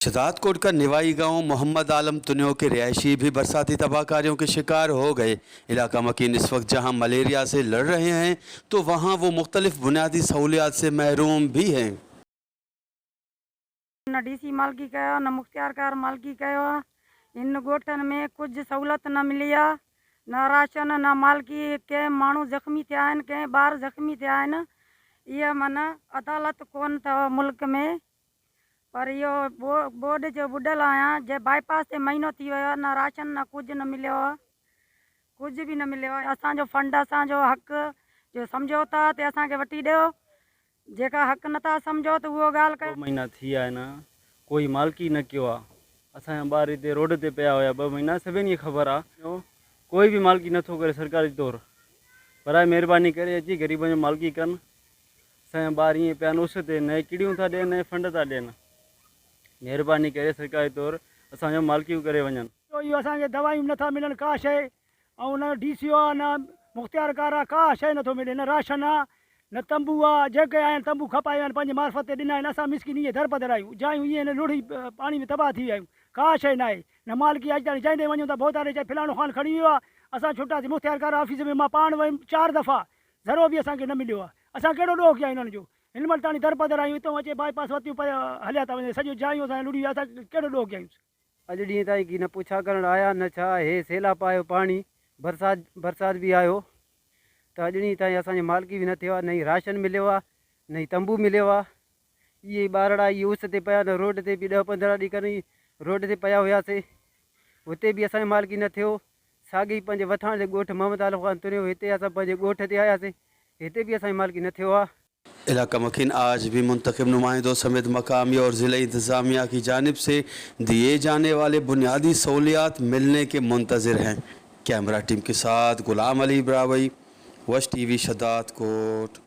शहजादकोट का निवाई गांव मोहम्मद आलम तुनियो के रिहायशी भी बरसाती तबाहकारियों के शिकार हो गए। इलाका मकीन इस वक्त जहां मलेरिया से लड़ रहे हैं तो वहां वो मुख्तलिफ बुनियादी सहूलियात से महरूम भी हैं। न डीसी मालकी कयो न मुख्तियारकार मालकी कयो। इन ॻोठनि में कुछ सहूलत न मिली आहे, न राशन न मालकी। कंहिं माण्हू ज़ख़्मी थिया आहिनि, कंहिं ॿार ज़ख़्मी थिया आहिनि। इहा माना अदालत कोन अथव मुल्क में। पर इहो बोर्ड जो ॿुॾल आहियां। जे बाईपास ते महीनो थी वियो आहे, न राशन न कुझु न मिलियो आहे, कुझु बि न मिलियो आहे। असांजो फंड, असांजो हक़ जो सम्झो था ते असांखे वठी ॾियो। जेका हक़ नथा सम्झो त उहो ॻाल्हि कयो। 2 महीना थी विया आहिनि, कोई मालकी न कयो आहे। असांजा ॿार हिते रोड ते पिया हुया 2 महीना, सभिनी खे ख़बर आहे। कोई बि मालकी नथो करे सरकारी तौरु। पर महिरबानी करे अची ग़रीबनि जो मालकी कनि। असांजा ॿार ईअं पिया उस ते, न किड़ियूं था ॾियनि न फंड था ॾियनि। महिरबानी करे सरकारी तौरु असांजो मालकियूं करे वञनि। इहो असांखे दवायूं नथा मिलनि का शइ, ऐं न DCO आहे न मुख्तियारकार आहे, का शइ नथो मिले। न राशन आहे न तंबू आहे। जेके आहिनि तंबू खपाया आहिनि, पंहिंजे मार्फत ते ॾिना आहिनि। असां मिसकिन ईअं दर बदर आहियूं, जायूं ईअं लुड़ी पाणी में तबाह थी विया आहियूं। का शइ न आहे, न मालकी। अॼु ताईं चईंदे वञूं त बोतारे चए फलाणो खान खणी वियो आहे। असां छुटासीं मुख्तियारकार ऑफिस में, मां पाण वयुमि 4 दफ़ा, ज़रो बि असांखे न मिलियो आहे। असां कहिड़ो ॾोह कया हिननि जो। हिन महिल ताणी दर बदर आहियूं, हितां अचे बाईपास वतियूं पर हलिया था वञे। सॼो जायूं असां लुड़ी विया, असां कहिड़ो ॾोह कयूं। अॼु ॾींहं ताईं की न पुछा करणु आया न छा। हे सैलाब आयो, पाणी बरसाति बि आयो, त अॼु ॾींहं ताईं असांजी मालकी बि न थियो आहे। न ई राशन मिलियो आहे, न ई तंबू मिलियो आहे। इहे ॿारड़ा इहे उस ते पिया, न रोड ते बि 10-15 ॾींहं खनि रोड ते पिया हुआसीं, हुते बि असांजी मालकी न थियो। साॻी पंहिंजे वठाण जे ॻोठ मोहम्मद आलम ख़ान तुरियो, हिते असां पंहिंजे ॻोठ ते आयासीं, हिते बि असांजी मालकी न थियो आहे। इलाका मकीन आज भी मुंतखब नुमाइंदों समेत मकामी और ज़िला इंतज़ामिया की जानिब से दिए जाने वाले बुनियादी सहूलियात मिलने के मुंतज़िर हैं। कैमरा टीम के साथ गुलाम अली ब्रावई, वश TV शहजादकोट।